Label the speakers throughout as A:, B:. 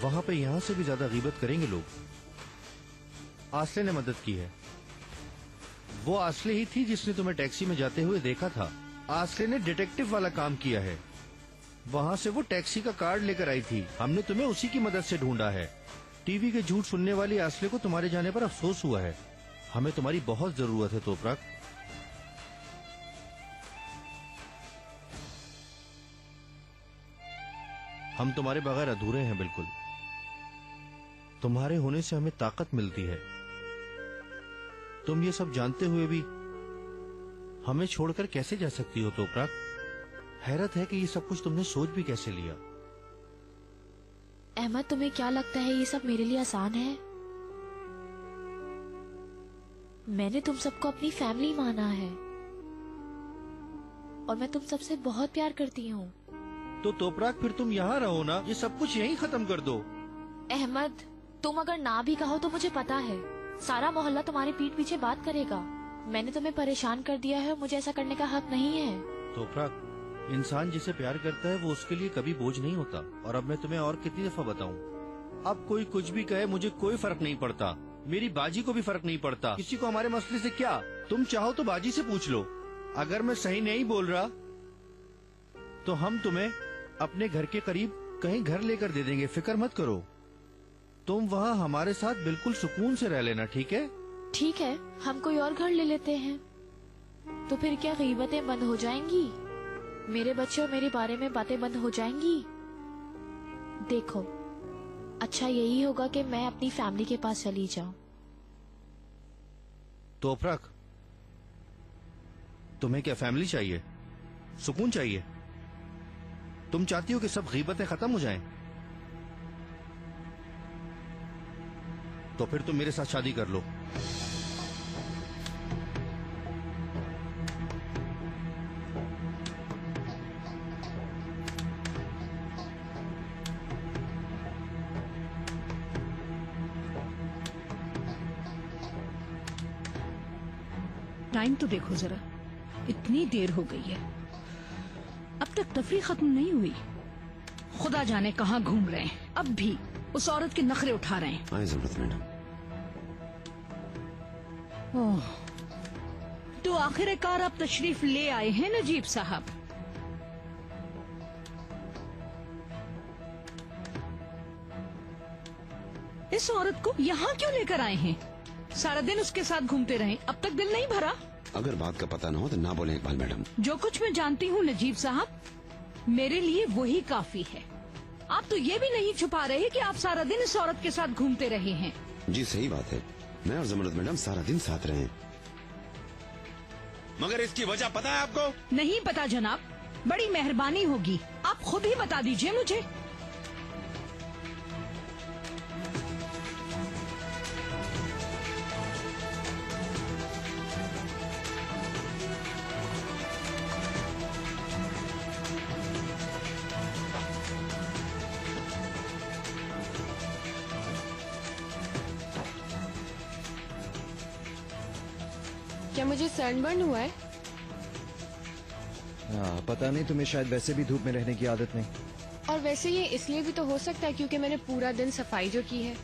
A: वहां पे यहाँ से भी ज्यादा गीबत करेंगे लोग। आसले ने मदद की है। वो आसले ही थी जिसने तुम्हें टैक्सी में जाते हुए देखा था। आसले ने डिटेक्टिव वाला काम किया है। वहां से वो टैक्सी का कार्ड लेकर आई थी। हमने तुम्हें उसी की मदद से ढूंढा है। टीवी के झूठ सुनने वाली आसले को तुम्हारे जाने पर अफसोस हुआ है। हमें तुम्हारी बहुत जरूरत है तोपराक। हम तुम्हारे बगैर अधूरे हैं बिल्कुल। तुम्हारे होने से हमें ताकत मिलती है। तुम ये सब जानते हुए भी हमें छोड़कर कैसे जा सकती हो तोपराक? हैरत है कि ये सब कुछ तुमने सोच भी कैसे लिया।
B: अहमद, तुम्हें क्या लगता है ये सब मेरे लिए आसान है? मैंने तुम सबको अपनी फैमिली माना है और मैं तुम सबसे बहुत प्यार करती हूँ।
A: तो तोपराक फिर तुम यहाँ रहो ना, ये सब कुछ यहीं खत्म कर दो।
B: अहमद, तुम अगर ना भी कहो तो मुझे पता है सारा मोहल्ला तुम्हारे पीठ पीछे बात करेगा। मैंने तुम्हें परेशान कर दिया है, मुझे ऐसा करने का हक नहीं है।
A: तोपराक, इंसान जिसे प्यार करता है वो उसके लिए कभी बोझ नहीं होता। और अब मैं तुम्हें और कितनी दफा बताऊं, अब कोई कुछ भी कहे मुझे कोई फर्क नहीं पड़ता। मेरी बाजी को भी फर्क नहीं पड़ता। किसी को हमारे मसले से क्या? तुम चाहो तो बाजी से पूछ लो। अगर मैं सही नहीं बोल रहा तो हम तुम्हें अपने घर के करीब कहीं घर लेकर दे देंगे। फिक्र मत करो। तुम वहाँ हमारे साथ बिल्कुल सुकून से रह लेना, ठीक है?
B: ठीक है, हम कोई और घर ले लेते हैं। तो फिर क्या गीबतें बंद हो जाएंगी? मेरे बच्चे और मेरे बारे में बातें बंद हो जाएंगी? देखो, अच्छा यही होगा कि मैं अपनी फैमिली के पास चली जाऊं।
A: तोपराक, तुम्हें क्या फैमिली चाहिए? सुकून चाहिए? तुम चाहती हो कि सब गीबतें खत्म हो जाएं? तो फिर तुम मेरे साथ शादी कर लो।
C: टाइम तो देखो जरा, इतनी देर हो गई है, अब तक तफरी खत्म नहीं हुई। खुदा जाने कहाँ घूम रहे हैं, अब भी उस औरत के नखरे उठा रहे हैं।
D: आए ज़रूरत मैडम।
C: ओह, तो आखिरकार आप तशरीफ ले आए हैं नजीब साहब। इस औरत को यहाँ क्यों लेकर आए हैं? सारा दिन उसके साथ घूमते रहे, अब तक दिल नहीं भरा?
D: अगर बात का पता न हो तो ना बोले इकबाल मैडम।
C: जो कुछ मैं जानती हूँ नजीब साहब, मेरे लिए वही काफी है। आप तो ये भी नहीं छुपा रहे कि आप सारा दिन इस औरत के साथ घूमते रहे हैं।
D: जी सही बात है, मैं और ज़मरुद मैडम सारा दिन साथ रहे। मगर इसकी वजह पता है आपको?
C: नहीं पता जनाब, बड़ी मेहरबानी होगी आप खुद ही बता दीजिए मुझे।
E: क्या मुझे सनबर्न हुआ है?
F: पता नहीं, तुम्हें शायद वैसे भी धूप में रहने की आदत नहीं।
E: और वैसे ये इसलिए भी तो हो सकता है क्योंकि मैंने पूरा दिन सफाई जो की है।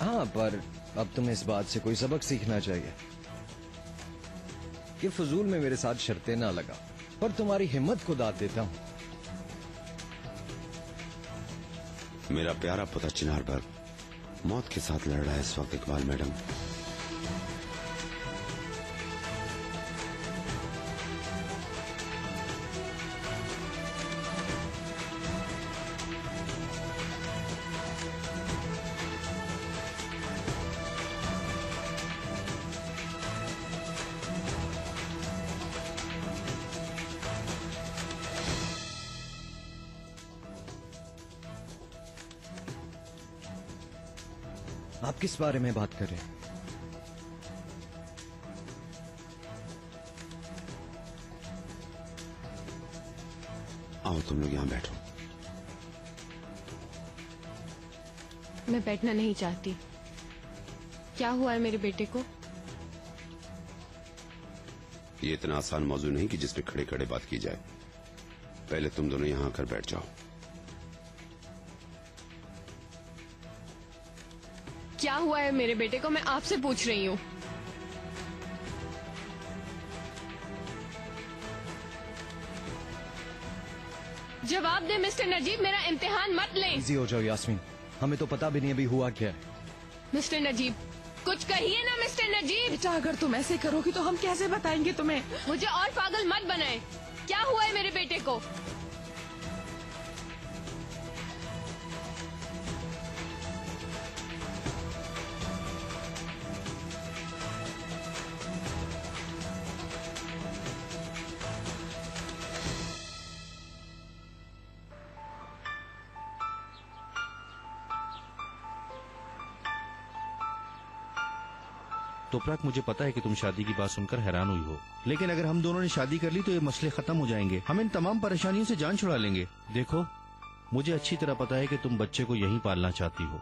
F: हाँ, पर अब तुम्हें इस बात से कोई सबक सीखना चाहिए कि फजूल में मेरे साथ शर्तें ना लगा, पर तुम्हारी हिम्मत को दाद देता हूँ।
D: मेरा प्यारा पुत्र चिनार पर मौत के साथ लड़ रहा है इस वक्त इकबाल मैडम।
F: आप किस बारे में बात कर रहे हैं?
D: आओ तुम लोग यहाँ बैठो।
E: मैं बैठना नहीं चाहती। क्या हुआ है मेरे बेटे को?
D: ये इतना आसान मौजू नहीं कि जिस पे खड़े खड़े बात की जाए। पहले तुम दोनों यहाँ आकर बैठ जाओ।
E: क्या हुआ है मेरे बेटे को, मैं आपसे पूछ रही हूँ। जवाब दे मिस्टर नजीब, मेरा इम्तिहान मत लें।
F: इजी हो जाओ यास्मीन, हमें तो पता भी नहीं अभी हुआ क्या है।
E: मिस्टर नजीब कुछ कहिए ना मिस्टर नजीब।
G: बेटा अगर तुम ऐसे करोगी तो हम कैसे बताएंगे तुम्हें।
E: मुझे और पागल मत बनाए। क्या हुआ है मेरे बेटे को?
A: तोपराक, मुझे पता है कि तुम शादी की बात सुनकर हैरान हुई हो, लेकिन अगर हम दोनों ने शादी कर ली तो ये मसले खत्म हो जाएंगे। हम इन तमाम परेशानियों से जान छुड़ा लेंगे। देखो, मुझे अच्छी तरह पता है कि तुम बच्चे को यहीं पालना चाहती हो।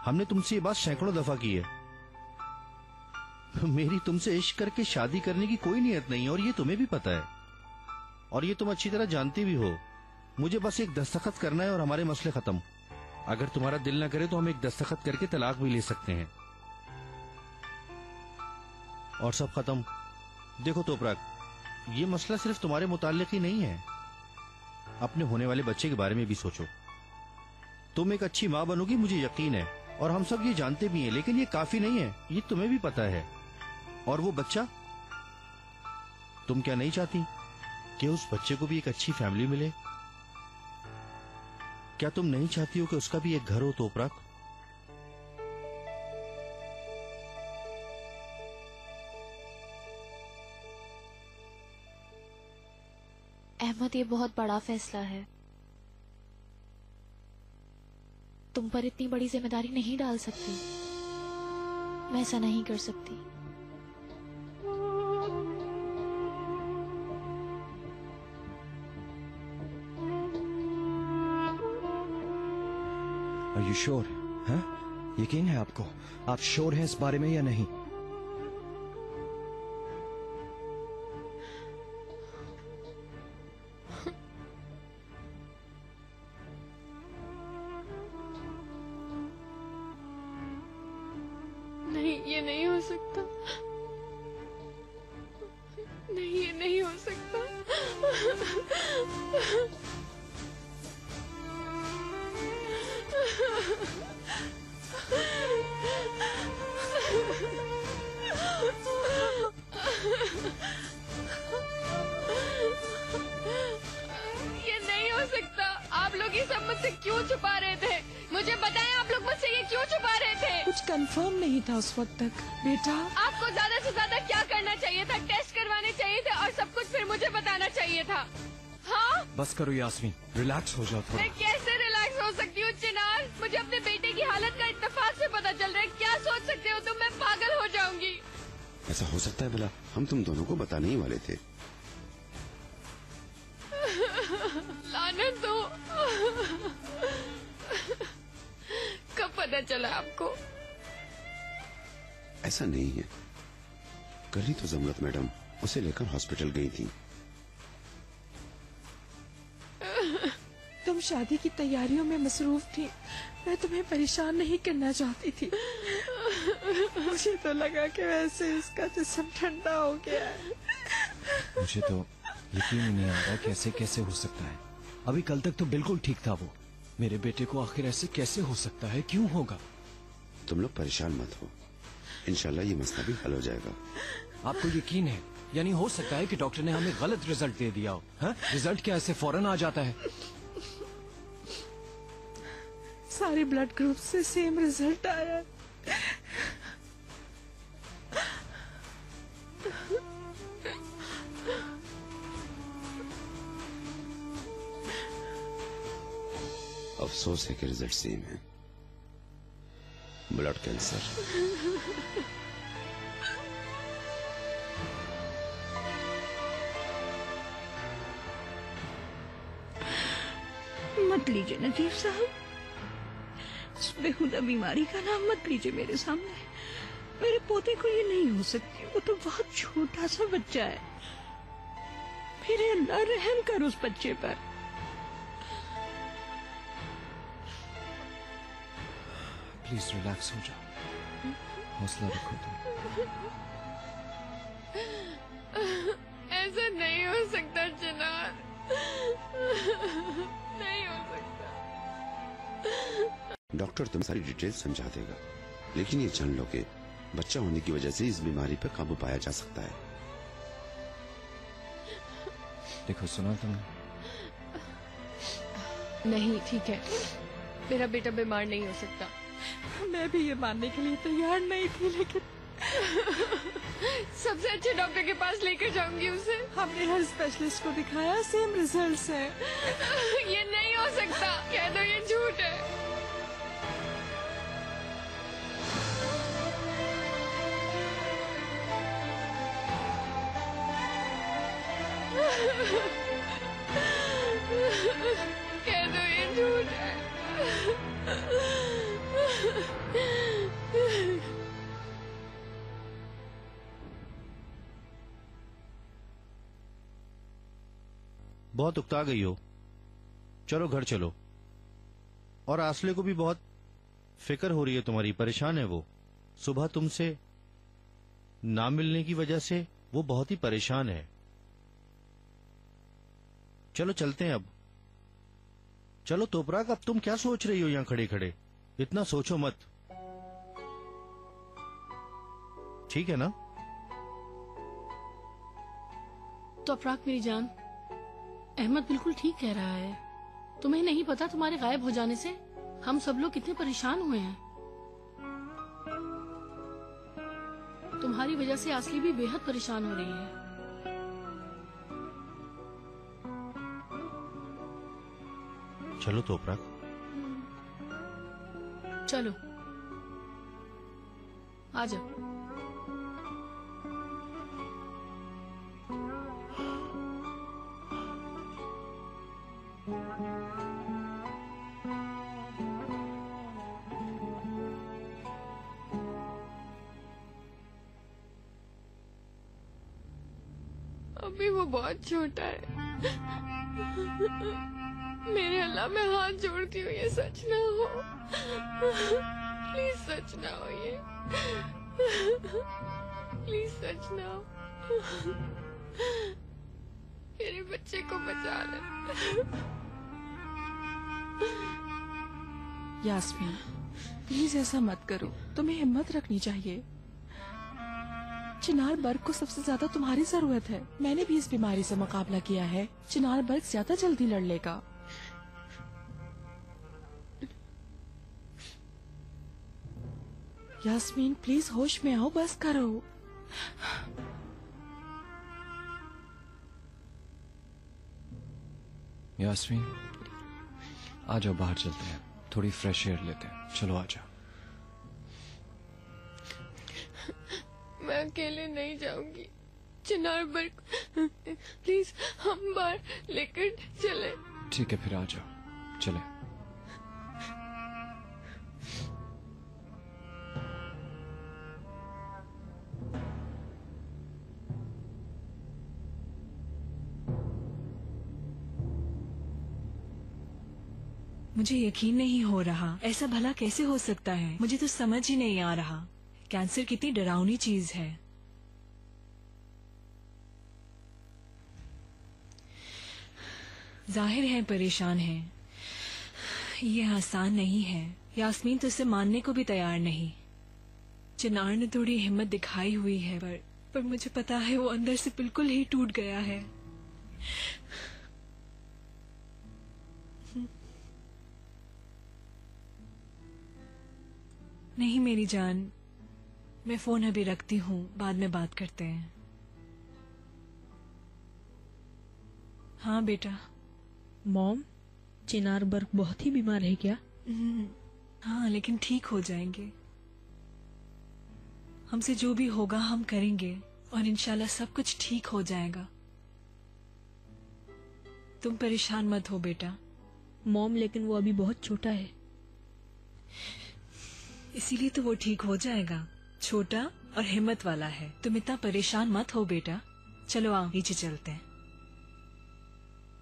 A: हमने तुमसे ये बात सैकड़ों दफा की है। मेरी तुमसे इश्क करके शादी करने की कोई नियत नहीं है, और ये तुम्हें भी पता है, और ये तुम अच्छी तरह जानती भी हो। मुझे बस एक दस्तखत करना है और हमारे मसले खत्म। अगर तुम्हारा दिल न करे तो हम एक दस्तखत करके तलाक भी ले सकते हैं और सब खत्म। देखो तोपराक, ये मसला सिर्फ तुम्हारे मुताल्लिक ही नहीं है। अपने होने वाले बच्चे के बारे में भी सोचो। तुम एक अच्छी माँ बनोगी, मुझे यकीन है, और हम सब ये जानते भी हैं, लेकिन ये काफी नहीं है, ये तुम्हें भी पता है। और वो बच्चा, तुम क्या नहीं चाहती कि उस बच्चे को भी एक अच्छी फैमिली मिले? क्या तुम नहीं चाहती हो कि उसका भी एक घर हो तोपराक?
B: अहमद, ये बहुत बड़ा फैसला है। तुम पर इतनी बड़ी जिम्मेदारी नहीं डाल सकती। मैं ऐसा नहीं कर सकती।
F: Are you sure? हाँ? यकीन है आपको? आप श्योर हैं इस बारे में या नहीं?
E: नहीं, ये नहीं हो सकता। नहीं, ये नहीं हो सकता। ये नहीं हो सकता। आप लोग ये सब मुझसे क्यों छुपा रहे थे? मुझे बताएं, आप लोग मुझसे ये क्यों छुपा रहे थे?
G: कुछ कंफर्म नहीं था उस वक्त तक बेटा।
E: आपको ज्यादा से ज्यादा क्या करना चाहिए था? टेस्ट करवाने चाहिए थे और सब कुछ फिर मुझे बताना चाहिए था। हाँ,
F: बस करो यास्मीन, रिलैक्स हो जाओ थोड़ा।
E: मैं कैसे रिलैक्स हो सकती हूँ चिनार? मुझे अपने बेटे की हालत का इत्तेफाक से पता चल रहा है। क्या सोच सकते हो तुम? मैं पागल हो जाऊंगी।
D: ऐसा हो सकता है भला? हम तुम दोनों को बताने ही वाले थे।
E: लानत हो। कब पता चला आपको?
D: ऐसा नहीं है, कल ही तो जमरत मैडम उसे लेकर हॉस्पिटल गई थी।
G: तुम शादी की तैयारियों में मसरूफ थी। मैं तुम्हें परेशान नहीं करना चाहती थी। मुझे तो लगा कि वैसे इसका जिस्म ठंडा हो गया है।
F: मुझे तो यकीन ही नहीं आ रहा कैसे कैसे हो सकता है। अभी कल तक तो बिल्कुल ठीक था वो। मेरे बेटे को आखिर ऐसे कैसे हो सकता है? क्यों होगा?
D: तुम लोग परेशान मत हो, इंशाल्लाह ये मसला भी हल हो जाएगा।
F: आपको यकीन है? यानी हो सकता है कि डॉक्टर ने हमें गलत रिजल्ट दे दिया हो? हाँ? रिजल्ट क्या ऐसे फौरन आ जाता है?
G: सारे ब्लड ग्रुप से सेम रिजल्ट आया।
D: अफसोस है कि रिजल्ट सेम है, ब्लड कैंसर।
C: मत लीजिए नजीब साहब, इस बेहुदा बीमारी का नाम मत लीजिए मेरे सामने। मेरे पोते को ये नहीं हो सकती। वो तो बहुत छोटा सा बच्चा है। मेरे अल्लाह रहम कर उस बच्चे पर।
F: प्लीज रिलैक्स हो जाओ। हौसला रखो तुम।
E: ऐसा नहीं हो सकता चिनार, नहीं हो सकता।
D: डॉक्टर तुम सारी डिटेल समझा देगा, लेकिन ये जान लो कि बच्चा होने की वजह से इस बीमारी पर काबू पाया जा सकता है।
F: देखो सुना तुमने?
E: नहीं ठीक है, मेरा बेटा बीमार नहीं हो सकता।
G: मैं भी ये मानने के लिए तैयार नहीं थी, लेकिन
E: सबसे अच्छे डॉक्टर के पास लेकर जाऊंगी उसे।
G: हमने हर स्पेशलिस्ट को दिखाया, सेम रिजल्ट्स हैं।
E: ये नहीं हो सकता, कह दो ये झूठ है। कह दो ये झूठ है।
A: बहुत उकता गई हो, चलो घर चलो। और आसले को भी बहुत फिक्र हो रही है तुम्हारी, परेशान है वो। सुबह तुमसे ना मिलने की वजह से वो बहुत ही परेशान है। चलो चलते हैं अब। चलो तोपराग, अब तुम क्या सोच रही हो यहाँ खड़े खड़े? इतना सोचो मत, ठीक है ना?
H: तो अपराग मेरी जान, अहमद बिल्कुल ठीक कह रहा है। तुम्हें नहीं पता तुम्हारे गायब हो जाने से हम सब लोग कितने परेशान हुए हैं। तुम्हारी वजह से आसली भी बेहद परेशान हो रही है।
A: चलो तोपराग।
H: चलो आ जाओ।
E: अभी वो बहुत छोटा है। मेरे अल्लाह मैं हाथ जोड़ती हूँ ये सच ना हो, प्लीज सच ना हो ये, प्लीज सच ना हो। मेरे बच्चे को बचा ले।
G: यास्मीन प्लीज ऐसा मत करो, तुम्हें हिम्मत रखनी चाहिए। चिनार बर्ग को सबसे ज्यादा तुम्हारी जरूरत है। मैंने भी इस बीमारी से मुकाबला किया है। चिनार बर्ग ज्यादा जल्दी लड़ लेगा। यास्मीन प्लीज होश में आओ, बस करो।
F: यास्मीन आ जाओ, बाहर चलते हैं, थोड़ी फ्रेश एयर लेते हैं। चलो आ जाओ।
E: मैं अकेले नहीं जाऊंगी चिनार बर्ग, प्लीज हम बाहर लेकर चले।
F: ठीक है फिर आ जाओ, चले।
I: मुझे यकीन नहीं हो रहा, ऐसा भला कैसे हो सकता है? मुझे तो समझ ही नहीं आ रहा। कैंसर कितनी डरावनी चीज है। जाहिर है परेशान है, ये आसान नहीं है। यास्मीन तो इसे मानने को भी तैयार नहीं। चिनार ने थोड़ी हिम्मत दिखाई हुई है, पर मुझे पता है वो अंदर से बिल्कुल ही टूट गया है। नहीं मेरी जान, मैं फोन अभी रखती हूँ, बाद में बात करते हैं। हाँ बेटा।
J: मॉम, चिनार बर्ग बहुत ही बीमार है क्या?
I: हाँ लेकिन ठीक हो जाएंगे। हमसे जो भी होगा हम करेंगे और इंशाल्लाह सब कुछ ठीक हो जाएगा। तुम परेशान मत हो बेटा।
J: मॉम लेकिन वो अभी बहुत छोटा है।
I: इसीलिए तो वो ठीक हो जाएगा। छोटा और हिम्मत वाला है। तुम इतना परेशान मत हो बेटा। चलो आओ नीचे चलते हैं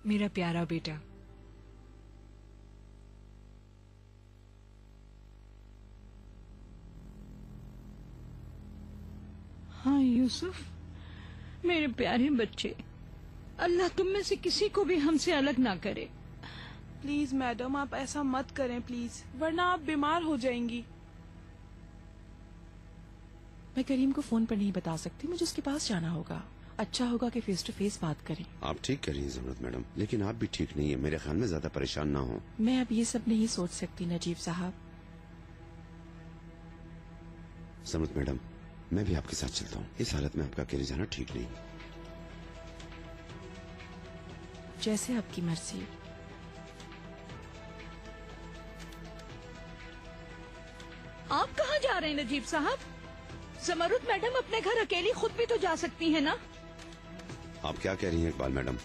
I: मेरा प्यारा बेटा।
C: हाँ यूसुफ, मेरे प्यारे बच्चे, अल्लाह तुम में से किसी को भी हमसे अलग ना करे।
G: प्लीज मैडम, आप ऐसा मत करें प्लीज, वरना आप बीमार हो जाएंगी। मैं करीम को फोन पर नहीं बता सकती, मुझे उसके पास जाना होगा। अच्छा होगा कि फेस टू फेस बात करें।
D: आप ठीक कह रही हैं ज़मरुद मैडम, लेकिन आप भी ठीक नहीं है। मेरे ख्याल में ज्यादा परेशान ना हो।
G: मैं अब ये सब नहीं सोच सकती नजीब साहब।
D: ज़मरुद मैडम, मैं भी आपके साथ चलता हूँ। इस हालत में आपका अकेले जाना ठीक नहीं।
G: जैसे आपकी मर्जी।
C: आप कहाँ जा रहे हैं नजीब साहब? ज़मरुद मैडम अपने घर अकेली खुद भी तो जा सकती है ना।
D: आप क्या कह रही हैं इकबाल मैडम?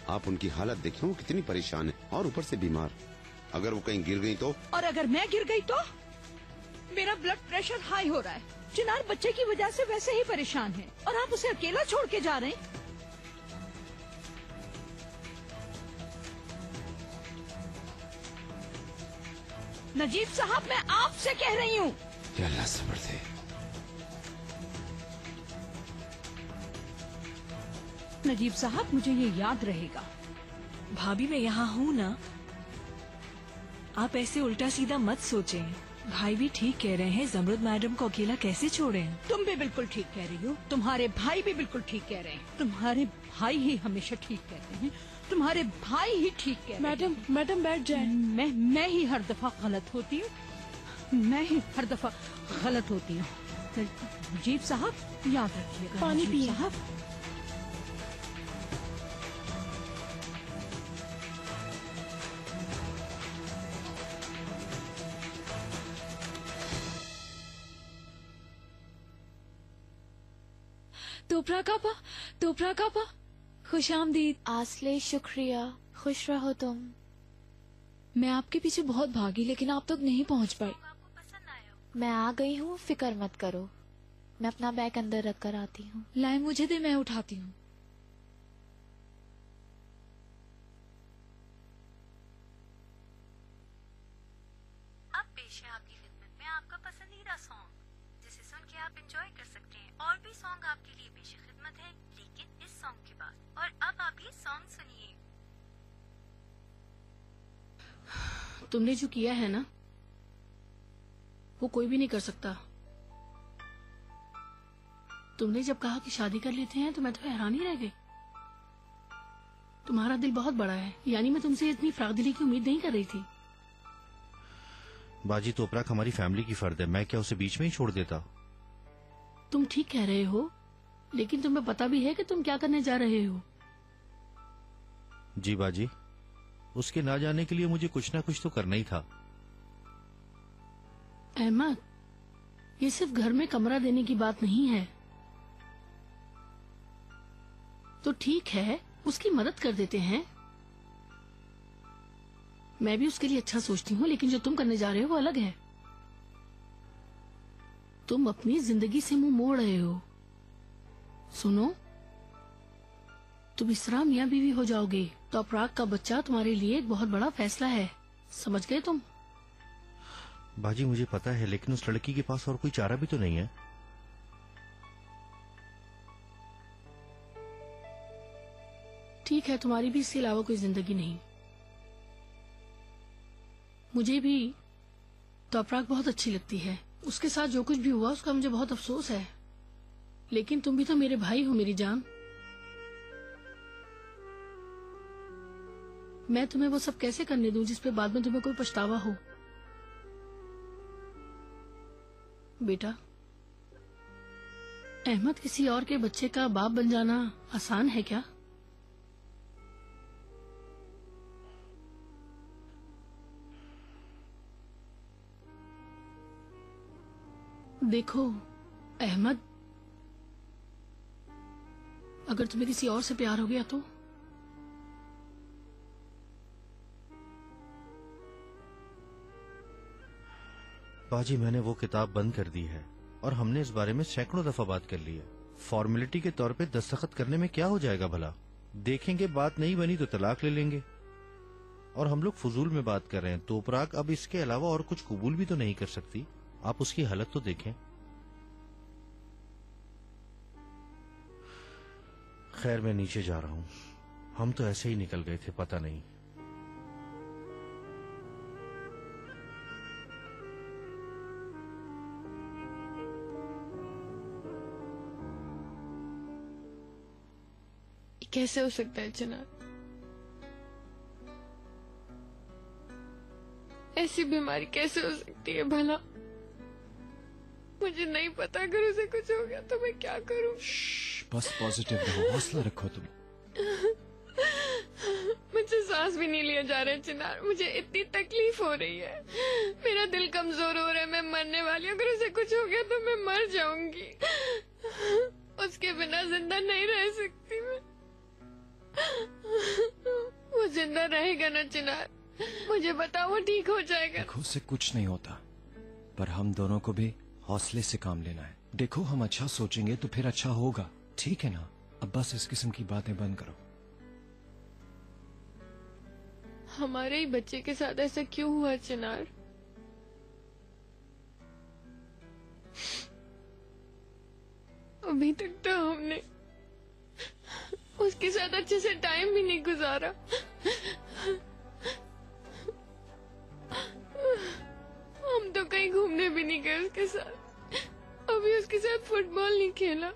D: आप उनकी हालत देखें, वो कितनी परेशान है और ऊपर से बीमार। अगर वो कहीं गिर गई तो?
C: और अगर मैं गिर गई तो? मेरा ब्लड प्रेशर हाई हो रहा है। चिनार बच्चे की वजह से वैसे ही परेशान है और आप उसे अकेला छोड़ के जा रहे हैं। नजीब साहब, मैं आपसे कह रही हूँ।
D: अल्लाह सब्र दे।
C: नजीब साहब, मुझे ये याद रहेगा।
I: भाभी मैं यहाँ हूँ ना, आप ऐसे उल्टा सीधा मत सोचें। भाई भी ठीक कह रहे हैं, ज़मरुद मैडम को अकेला कैसे छोड़ें।
C: तुम भी बिल्कुल ठीक कह रही हो, तुम्हारे भाई भी बिल्कुल ठीक कह रहे हैं। तुम्हारे भाई ही हमेशा ठीक कहते हैं, तुम्हारे भाई ही ठीक कह रहे हैं।
G: मैडम बैठ जाए।
C: मैं ही हर दफा गलत होती हूँ, मैं ही हर दफा गलत होती हूँ। नजीब साहब, याद रखिएगा।
G: पानी
C: नजीब
G: पिए।
C: साहब।
B: तोपरा कापा, खुश आमदीद। आसले, शुक्रिया, खुश रहो तुम। मैं आपके पीछे बहुत भागी लेकिन आप तक नहीं पहुंच पाई। मैं आ गई हूँ, फिक्र मत करो। मैं अपना बैग अंदर रख कर आती हूँ। लाए मुझे दे, मैं उठाती हूँ।
K: अब पेश है आपकी खिदमत में आपका पसंदीदा सॉन्ग, जिसे सुन के आप एंजॉय कर सकते हैं। और भी सॉन्ग आपके लिए पेश खिदमत है, लेकिन इस सॉन्ग के बाद। और अब आप ये सॉन्ग सुनिए।
H: तुमने जो किया है ना, वो कोई भी नहीं कर सकता। तुमने जब कहा कि शादी कर लेते हैं तो मैं तो हैरान ही रह गई। तुम्हारा दिल बहुत बड़ा है, यानी मैं तुमसे इतनी फरागदिली की उम्मीद नहीं कर रही थी।
A: बाजी, तोपराक हमारी फैमिली की फर्द है, मैं क्या उसे बीच में ही छोड़ देता?
H: तुम ठीक कह रहे हो, लेकिन तुम्हें पता भी है कि तुम क्या करने जा रहे हो।
A: जी बाजी, उसके ना जाने के लिए मुझे कुछ ना कुछ तो करना ही था।
H: अहमद, ये सिर्फ घर में कमरा देने की बात नहीं है। तो ठीक है, उसकी मदद कर देते हैं। मैं भी उसके लिए अच्छा सोचती हूँ, लेकिन जो तुम करने जा रहे हो वो अलग है। तुम अपनी जिंदगी से मुंह मोड़ रहे हो। सुनो, तुम इसरा मियाँ बीवी हो जाओगे तो अपराग का बच्चा तुम्हारे लिए एक बहुत बड़ा फैसला है। समझ गए तुम?
A: बाजी मुझे पता है, लेकिन उस लड़की के पास और कोई चारा भी तो नहीं है।
H: ठीक है, तुम्हारी भी इसके अलावा कोई जिंदगी नहीं। मुझे भी तो अपराग बहुत अच्छी लगती है। उसके साथ जो कुछ भी हुआ उसका मुझे बहुत अफसोस है, लेकिन तुम भी तो मेरे भाई हो मेरी जान। मैं तुम्हें वो सब कैसे करने दूं जिस पे बाद में तुम्हें कोई पछतावा हो। बेटा, अहमद किसी और के बच्चे का बाप बन जाना आसान है क्या? देखो अहमद, अगर तुम्हें किसी और से प्यार हो गया तो
A: बाजी, मैंने वो किताब बंद कर दी है और हमने इस बारे में सैकड़ों दफा बात कर ली है। फॉर्मेलिटी के तौर पे दस्तखत करने में क्या हो जाएगा भला? देखेंगे बात नहीं बनी तो तलाक ले लेंगे। और हम लोग फजूल में बात कर रहे हैं। तोपराक अब इसके अलावा और कुछ कबूल भी तो नहीं कर सकती। आप उसकी हालत तो देखें। खैर मैं नीचे जा रहा हूँ। हम तो ऐसे ही निकल गए थे, पता नहीं।
E: कैसे हो सकता है चिनार? ऐसी बीमारी कैसे हो सकती है भला? मुझे नहीं पता, अगर उसे कुछ हो गया तो मैं क्या करूं?
F: बस पॉजिटिव रहो, हौसला रखो तुम।
E: मुझे सांस भी नहीं लिया जा रहा है चिनार। मुझे इतनी तकलीफ हो रही है, मेरा दिल कमजोर हो रहा है, मैं मरने वाली हूँ। अगर उसे कुछ हो गया तो मैं मर जाऊंगी। उसके बिना जिंदा नहीं रह सकती मैं। वो जिंदा रहेगा ना चिनार? मुझे बताओ, वो ठीक हो जाएगा?
F: देखो, उससे कुछ नहीं होता, पर हम दोनों को भी हौसले से काम लेना है। देखो, हम अच्छा सोचेंगे तो फिर अच्छा होगा, ठीक है ना? अब बस इस किस्म की बातें बंद करो।
E: हमारे ही बच्चे के साथ ऐसा क्यों हुआ चिनार? अभी तक तो हमने उसके साथ अच्छे से टाइम भी नहीं गुजारा। हम तो कहीं घूमने भी नहीं गए उसके साथ, अभी उसके साथ फुटबॉल नहीं खेला,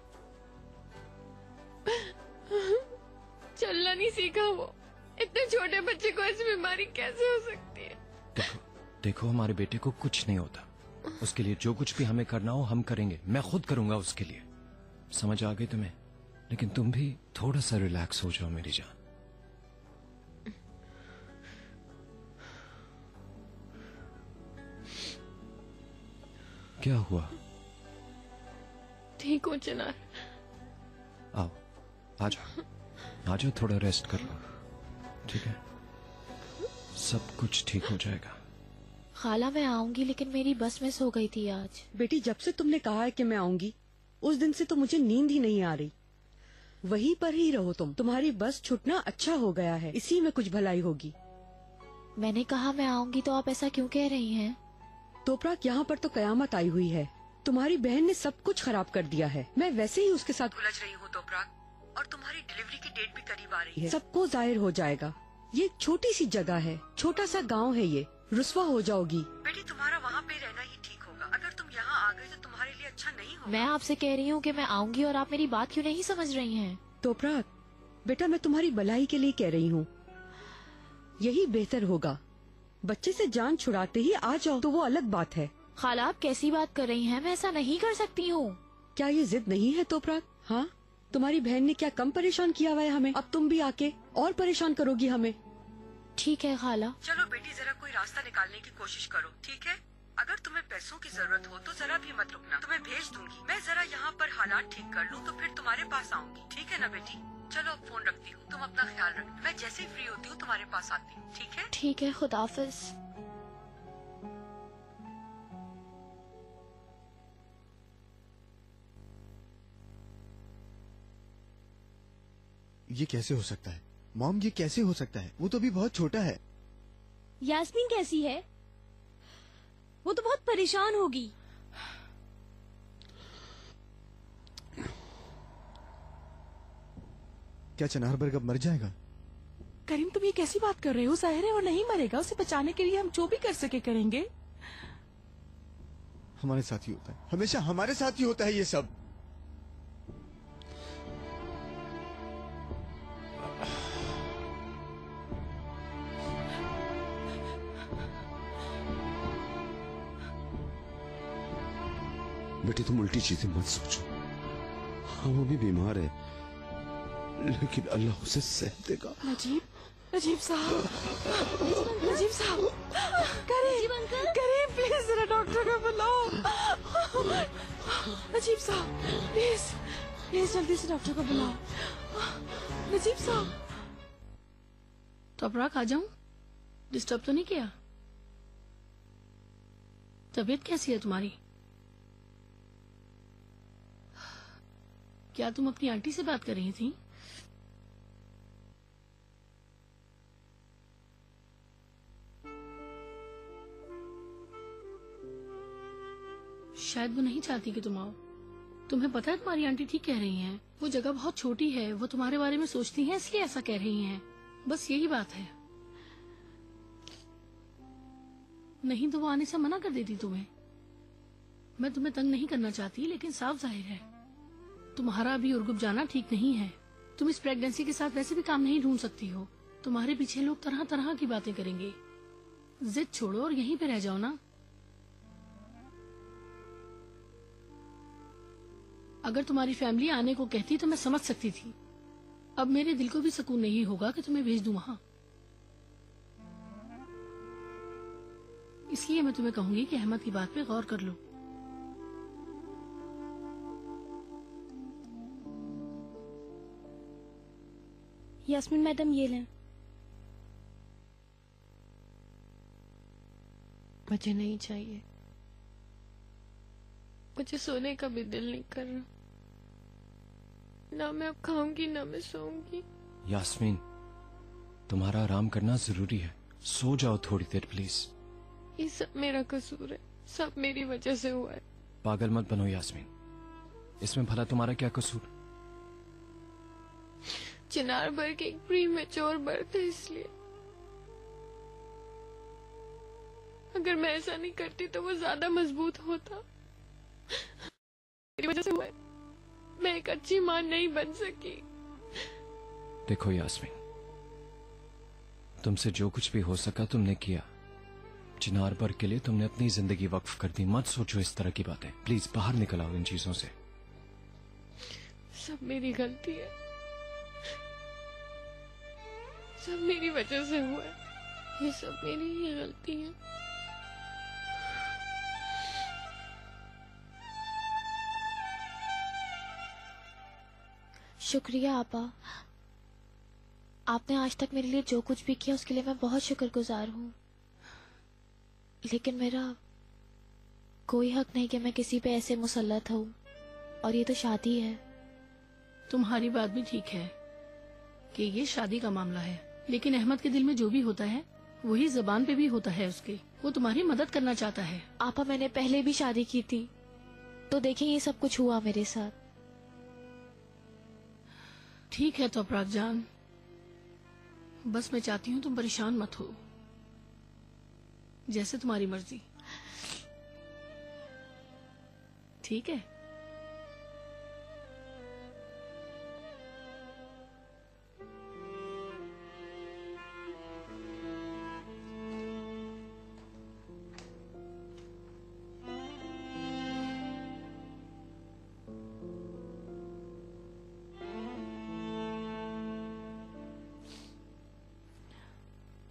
E: चलना नहीं सीखा। वो इतने छोटे बच्चे को ऐसी बीमारी कैसे हो सकती है?
F: देखो, हमारे बेटे को कुछ नहीं होता। उसके लिए जो कुछ भी हमें करना हो हम करेंगे। मैं खुद करूंगा उसके लिए। समझ आ गई तुम्हें? लेकिन तुम भी थोड़ा सा रिलैक्स हो जाओ मेरी जान। क्या हुआ?
E: ठीक हो चिनार?
F: आओ, आ जाओ, आ जाओ, थोड़ा रेस्ट कर लो, ठीक है? सब कुछ ठीक हो जाएगा।
B: खाला मैं आऊंगी, लेकिन मेरी बस मिस हो गई थी आज।
L: बेटी, जब से तुमने कहा है कि मैं आऊंगी, उस दिन से तो मुझे नींद ही नहीं आ रही। वहीं पर ही रहो तुम। तुम्हारी बस छूटना अच्छा हो गया है, इसी में कुछ भलाई होगी।
B: मैंने कहा मैं आऊंगी, तो आप ऐसा क्यों कह रही हैं?
L: तोपराक, यहाँ पर तो कयामत आई हुई है। तुम्हारी बहन ने सब कुछ खराब कर दिया है। मैं वैसे ही उसके साथ उलझ रही हूँ तोपराक, और तुम्हारी डिलीवरी की डेट भी करीब आ रही है। सबको जाहिर हो जाएगा। ये एक छोटी सी जगह है, छोटा सा गांव है, ये रुस्वा हो जाओगी। बेटी, तुम्हारा वहाँ पे रहना ही ठीक होगा। अगर तुम यहाँ आ गई तो तुम्हारे लिए अच्छा नहीं होगा।
B: मैं आपसे कह रही हूँ कि मैं आऊंगी, और आप मेरी बात क्यों नहीं समझ रही हैं?
L: तोपराक बेटा, मैं तुम्हारी भलाई के लिए कह रही हूँ। यही बेहतर होगा। बच्चे से जान छुड़ाते ही आ जाओ तो वो अलग बात है।
B: खाला, आप कैसी बात कर रही हैं? मैं ऐसा नहीं कर सकती हूँ।
L: क्या ये जिद नहीं है तोपराक? हाँ, तुम्हारी बहन ने क्या कम परेशान किया हुआ है हमें? अब तुम भी आके और परेशान करोगी हमें।
B: ठीक है खाला।
L: चलो बेटी, जरा कोई रास्ता निकालने की कोशिश करो, ठीक है? अगर तुम्हें पैसों की जरूरत हो तो जरा भी मत रुकना, तुम्हें भेज दूंगी। मैं जरा यहाँ पर हालात ठीक कर लूँ तो फिर तुम्हारे पास आऊंगी, ठीक है ना बेटी? चलो अब फोन रखती हूँ, तुम अपना ख्याल रखना। मैं जैसे ही फ्री होती हूँ तुम्हारे पास आती हूँ, ठीक है?
B: ठीक है, खुदाफिज।
M: ये कैसे हो सकता है मॉम? ये कैसे हो सकता है? वो तो भी बहुत छोटा है।
N: यास्मीन कैसी है? वो तो बहुत परेशान होगी।
M: क्या चिनार बर्ग अब मर जाएगा?
G: करीम, तुम ये कैसी बात कर रहे हो? जाहिर है वो नहीं मरेगा। उसे बचाने के लिए हम जो भी कर सके करेंगे।
M: हमारे साथ ही होता है, हमेशा हमारे साथ ही होता है ये सब।
D: बेटी, तुम उल्टी चीजें मत सोचो। हाँ, वो भी बीमार है, लेकिन अल्लाह उसे सेहत देगा।
G: नजीब साहब, नजीब साहब, करीम, करीम, प्लीज जरा डॉक्टर को बुलाओ। नजीब साहब, प्लीज, प्लीज जल्दी से डॉक्टर को बुलाओ। नजीब साहब।
H: तोपराक, आ जाऊं? डिस्टर्ब तो नहीं किया? तबीयत कैसी है तुम्हारी? क्या तुम अपनी आंटी से बात कर रही थी? शायद वो नहीं चाहती कि तुम आओ। तुम्हें पता है तुम्हारी आंटी ठीक कह रही हैं। वो जगह बहुत छोटी है, वो तुम्हारे बारे में सोचती हैं इसलिए ऐसा कह रही हैं। बस यही बात है। नहीं तो वो आने से मना कर देती तुम्हें। मैं तुम्हें तंग नहीं करना चाहती, लेकिन साफ जाहिर है तुम्हारा अभी उर्गुप जाना ठीक नहीं है। तुम इस प्रेगनेंसी के साथ वैसे भी काम नहीं ढूंढ सकती हो। तुम्हारे पीछे लोग तरह तरह की बातें करेंगे। जिद छोड़ो और यहीं पे रह जाओ ना। अगर तुम्हारी फैमिली आने को कहती तो मैं समझ सकती थी। अब मेरे दिल को भी सुकून नहीं होगा कि तुम्हें भेज दूं वहां। इसलिए मैं तुम्हें कहूंगी कि अहमद की बात पे गौर कर लो।
N: यास्मीन मैडम ये लें।
E: मुझे नहीं चाहिए। मुझे सोने का भी दिल नहीं कर रहा। ना मैं अब खाऊंगी ना मैं सोऊंगी।
F: यास्मीन, तुम्हारा आराम करना जरूरी है। सो जाओ थोड़ी देर प्लीज।
E: ये सब मेरा कसूर है, सब मेरी वजह से हुआ है।
F: पागल मत बनो यास्मीन, इसमें भला तुम्हारा क्या कसूर?
E: चिनार बर्ग एक प्रीमेच्योर बर्थ है, इसलिए अगर मैं ऐसा नहीं करती तो वो ज्यादा मजबूत होता। मेरी वजह से हुआ है। मैं एक अच्छी मां नहीं बन सकी।
F: देखो यास्मीन, तुमसे जो कुछ भी हो सका तुमने किया। चिनार बर्ग के लिए तुमने अपनी जिंदगी वक्फ कर दी। मत सोचो इस तरह की बातें। प्लीज बाहर निकल आओ इन चीजों से।
E: सब मेरी गलती है, सब मेरी वजह से हुआ है। ये सब मेरी ही गलती है।
B: शुक्रिया आपा। आपने आज तक मेरे लिए जो कुछ भी किया उसके लिए मैं बहुत शुक्रगुजार हूँ। लेकिन मेरा कोई हक नहीं कि मैं किसी पे ऐसे मुसल्लत हूँ। और ये तो शादी है।
H: तुम्हारी बात भी ठीक है कि ये शादी का मामला है, लेकिन अहमद के दिल में जो भी होता है वही जबान पे भी होता है उसके। वो तुम्हारी मदद करना चाहता है।
B: आपा, मैंने पहले भी शादी की थी, तो देखिए ये सब कुछ हुआ मेरे साथ।
H: ठीक है तो अपराध जान, बस मैं चाहती हूँ तुम परेशान मत हो। जैसे तुम्हारी मर्जी। ठीक है?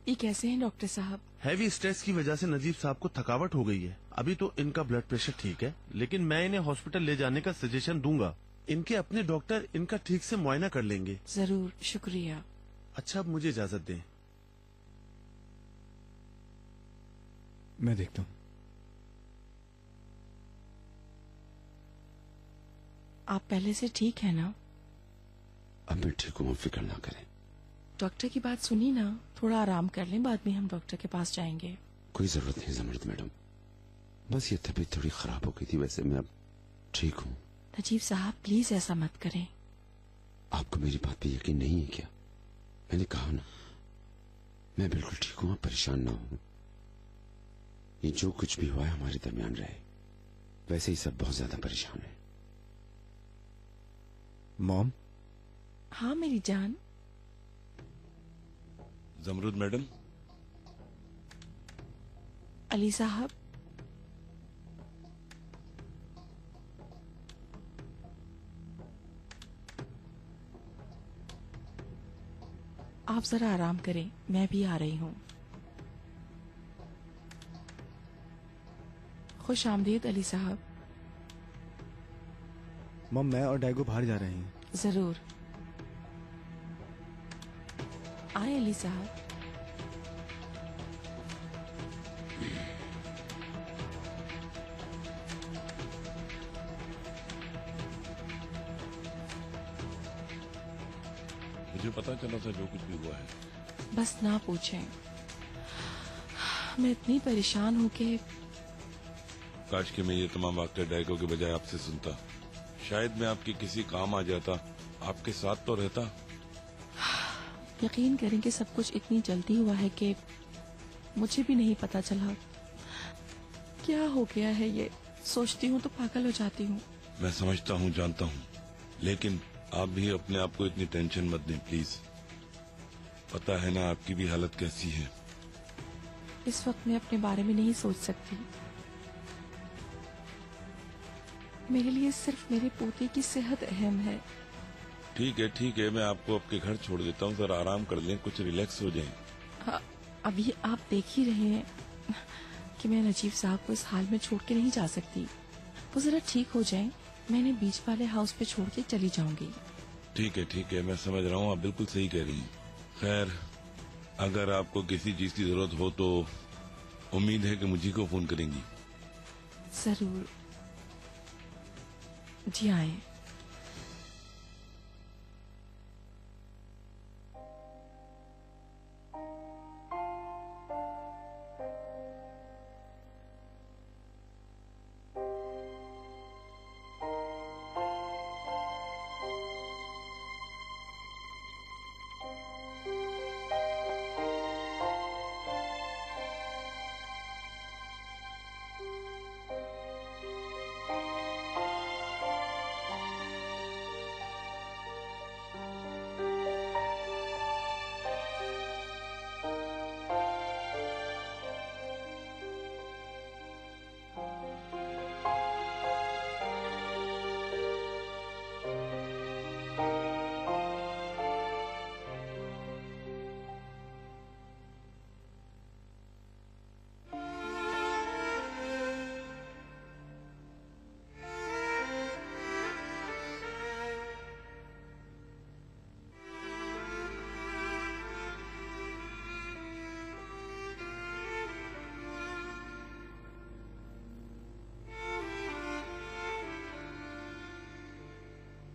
G: ये कैसे हैं डॉक्टर साहब?
O: हैवी स्ट्रेस की वजह से नजीब साहब को थकावट हो गई है। अभी तो इनका ब्लड प्रेशर ठीक है, लेकिन मैं इन्हें हॉस्पिटल ले जाने का सजेशन दूंगा। इनके अपने डॉक्टर इनका ठीक से मुआयना कर लेंगे।
G: जरूर, शुक्रिया।
O: अच्छा, अब मुझे इजाजत दें।
M: मैं देखता हूँ।
G: आप पहले से ठीक है ना?
D: अब मैं ठीक हूँ, फिक्र ना करें।
G: डॉक्टर की बात सुनी ना, थोड़ा आराम कर लें, बाद में हम डॉक्टर के पास जाएंगे।
D: कोई जरूरत नहीं जमरत मैडम, बस ये तबीयत थोड़ी खराब हो गई थी। वैसे मैं अब ठीक हूँ।
G: नजीब साहब प्लीज ऐसा मत करें।
D: आपको मेरी बात पे यकीन नहीं है क्या? मैंने कहा ना, मैं बिल्कुल ठीक हूँ, आप परेशान ना हो। ये जो कुछ भी हुआ है हमारे दरमियान रहे। वैसे ही सब बहुत ज्यादा परेशान है।
M: मॉम।
G: हाँ मेरी जान।
P: जमरुद मैडम।
G: अली साहब। आप जरा आराम करें, मैं भी आ रही हूँ। खुश आमदीद अली साहब।
M: मॉम, मैं और डायगो बाहर जा रहे हैं।
G: जरूर आए अली साहब।
P: मुझे पता चला था जो कुछ भी हुआ है।
G: बस ना पूछें, मैं इतनी परेशान हूँ कि
P: काश कि मैं ये तमाम वाक़या डायगो के बजाय आपसे सुनता। शायद मैं आपके किसी काम आ जाता आपके साथ तो रहता।
G: यकीन करें कि सब कुछ इतनी जल्दी हुआ है कि मुझे भी नहीं पता चला क्या हो गया है। ये सोचती हूँ तो पागल हो जाती हूँ।
P: मैं समझता हूँ, जानता हूँ, लेकिन आप भी अपने आप को इतनी टेंशन मत दें प्लीज। पता है ना आपकी भी हालत कैसी है।
G: इस वक्त मैं अपने बारे में नहीं सोच सकती। मेरे लिए सिर्फ मेरे पोते की सेहत अहम है।
P: ठीक है, मैं आपको आपके घर छोड़ देता हूँ, जरा आराम कर लें, कुछ रिलैक्स हो जाएं।
G: अभी आप देख ही रहे हैं कि मैं नजीब साहब को इस हाल में छोड़ के नहीं जा सकती। वो जरा ठीक हो जाएं, मैंने बीच वाले हाउस पे छोड़ के चली जाऊंगी।
P: ठीक है, मैं समझ रहा हूँ, आप बिल्कुल सही कह रही हैं। खैर, अगर आपको किसी चीज की जरूरत हो तो उम्मीद है कि मुझे को फोन करेंगी।
G: जरूर जी, आए।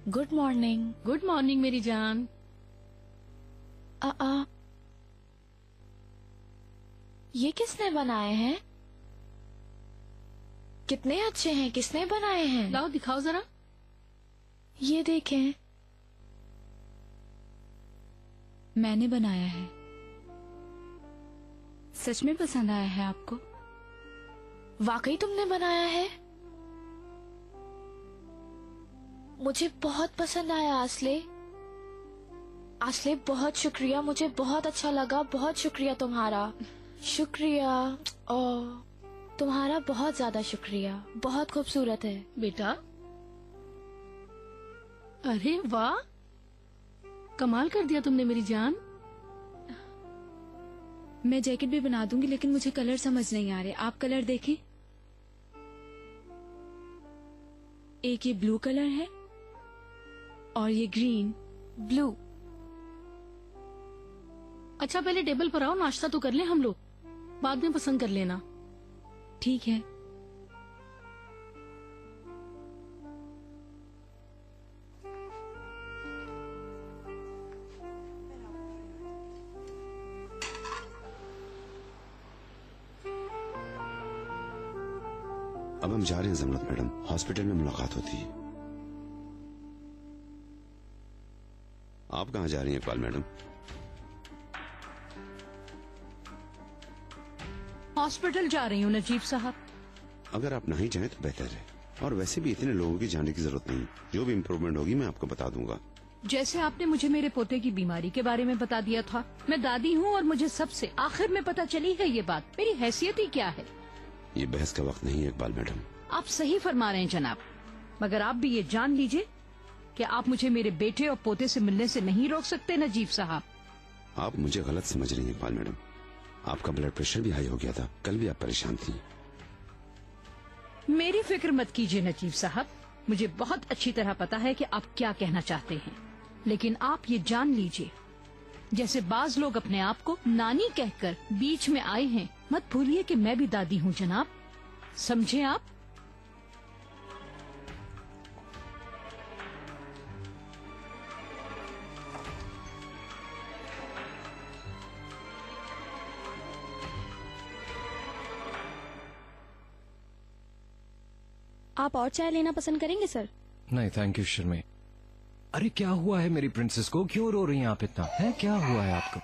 B: Good morning.
H: गुड मॉर्निंग मेरी जान।
B: ये किसने बनाए हैं? कितने अच्छे हैं, किसने बनाए हैं?
H: लाओ दिखाओ जरा।
B: ये देखें।
Q: मैंने बनाया है। सच में पसंद आया है आपको?
B: वाकई तुमने बनाया है? मुझे बहुत पसंद आया आसले। आसले बहुत शुक्रिया, मुझे बहुत अच्छा लगा। बहुत शुक्रिया तुम्हारा। शुक्रिया। तुम्हारा बहुत ज्यादा शुक्रिया। बहुत खूबसूरत है
H: बेटा। अरे वाह, कमाल कर दिया तुमने मेरी जान।
Q: मैं जैकेट भी बना दूंगी, लेकिन मुझे कलर समझ नहीं आ रहे। आप कलर देखें। एक ये ब्लू कलर है और ये ग्रीन।
B: ब्लू।
H: अच्छा पहले टेबल पर आओ, नाश्ता तो कर लें हम लोग, बाद में पसंद कर लेना।
Q: ठीक है।
D: अब हम जा रहे हैं जमरत मैडम, हॉस्पिटल में मुलाकात होती है। आप कहाँ जा रही हैं इकबाल मैडम?
C: हॉस्पिटल जा रही हूँ नजीब साहब।
D: अगर आप नहीं जाएं तो बेहतर है, और वैसे भी इतने लोगों की जाने की जरूरत नहीं। जो भी इम्प्रूवमेंट होगी मैं आपको बता दूंगा।
C: जैसे आपने मुझे मेरे पोते की बीमारी के बारे में बता दिया था। मैं दादी हूँ और मुझे सबसे आखिर में पता चली है ये बात। मेरी हैसियत ही क्या है।
D: ये बहस का वक्त नहीं है इकबाल मैडम।
C: आप सही फरमा रहे हैं जनाब, मगर आप भी ये जान लीजिए कि आप मुझे मेरे बेटे और पोते से मिलने से नहीं रोक सकते नजीब साहब।
D: आप मुझे गलत समझ रही हैं इकबाल मैडम। आपका ब्लड प्रेशर भी हाई हो गया था, कल भी आप परेशान थी।
C: मेरी फिक्र मत कीजिए नजीब साहब, मुझे बहुत अच्छी तरह पता है कि आप क्या कहना चाहते हैं। लेकिन आप ये जान लीजिए, जैसे बाज लोग अपने आप को नानी कहकर बीच में आए हैं, मत भूलिए कि मैं भी दादी हूँ जनाब। समझे आप?
N: आप और चाय लेना पसंद करेंगे सर?
F: नहीं थैंक यू शर्मी, अरे क्या हुआ है मेरी प्रिंसेस को? क्यों रो रही हैं आप इतना? है क्या हुआ है आपको?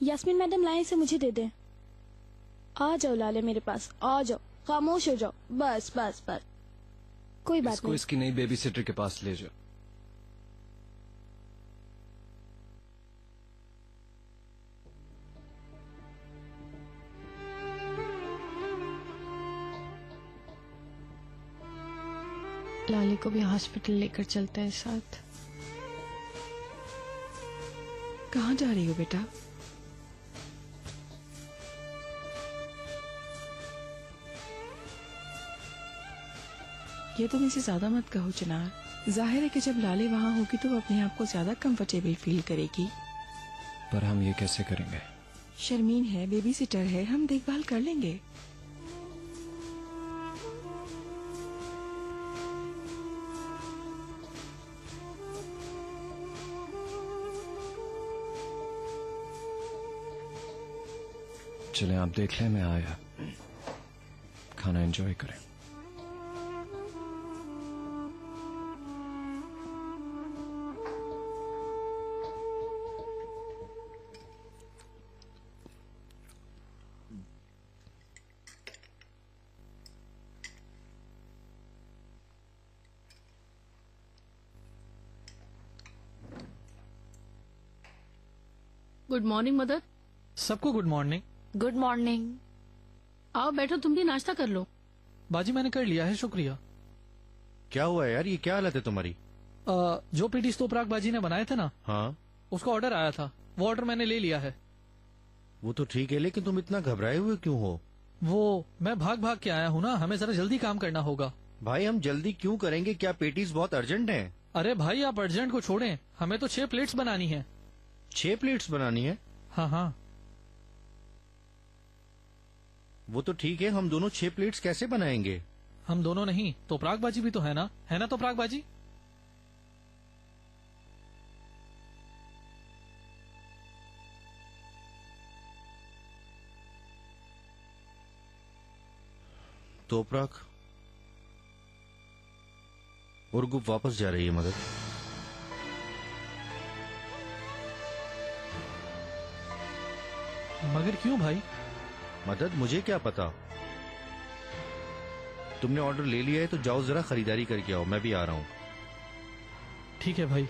N: यास्मीन मैडम लाए इसे मुझे दे दे। आ जाओ लाले मेरे पास, आ जाओ, खामोश हो जाओ, बस बस बस, कोई बात
F: इसको
N: नहीं।
F: इसकी नई बेबी सिटर के पास ले जाओ।
B: लाले को भी हॉस्पिटल लेकर चलते हैं साथ।
G: कहाँ जा रही हो बेटा? ये तुम इसे ज्यादा मत कहो चिनार। जाहिर है कि जब लाले वहाँ होगी तो वो अपने आप को ज्यादा कंफर्टेबल फील करेगी।
F: पर हम ये कैसे करेंगे?
G: शर्मीन है, बेबी सिटर है, हम देखभाल कर लेंगे।
F: चले आप देख लें, मैं आया। खाना एंजॉय करें।
H: Good morning mother.
R: सबको गुड मॉर्निंग।
B: Good morning.
H: आओ बैठो, तुम भी नाश्ता कर लो।
R: बाजी मैंने कर लिया है, शुक्रिया।
A: क्या हुआ यार, ये क्या हालत है तुम्हारी?
R: जो पेटीज तोपराग बाजी ने बनाए थे ना,
A: हाँ,
R: उसका ऑर्डर आया था, वो ऑर्डर मैंने ले लिया है।
A: वो तो ठीक है, लेकिन तुम इतना घबराए हुए क्यों हो?
R: वो मैं भाग भाग के आया हूँ ना, हमें जरा जल्दी काम करना होगा।
A: भाई हम जल्दी क्यों करेंगे? क्या पेटीज बहुत अर्जेंट हैं?
R: अरे भाई आप अर्जेंट को छोड़ें, हमें तो 6 प्लेट्स बनानी है।
A: 6 प्लेट्स बनानी है?
R: हाँ हाँ।
A: वो तो ठीक है, हम दोनों 6 प्लेट्स कैसे बनाएंगे?
R: हम दोनों नहीं, तोपराग बाजी भी तो है ना तोपराग बाजी?
A: तोपराग, उर्गुप वापस जा रही है मदद।
R: मगर क्यों भाई?
A: मदद, मुझे क्या पता। तुमने ऑर्डर ले लिया है तो जाओ जरा खरीदारी करके आओ, मैं भी आ रहा हूँ।
R: ठीक है भाई।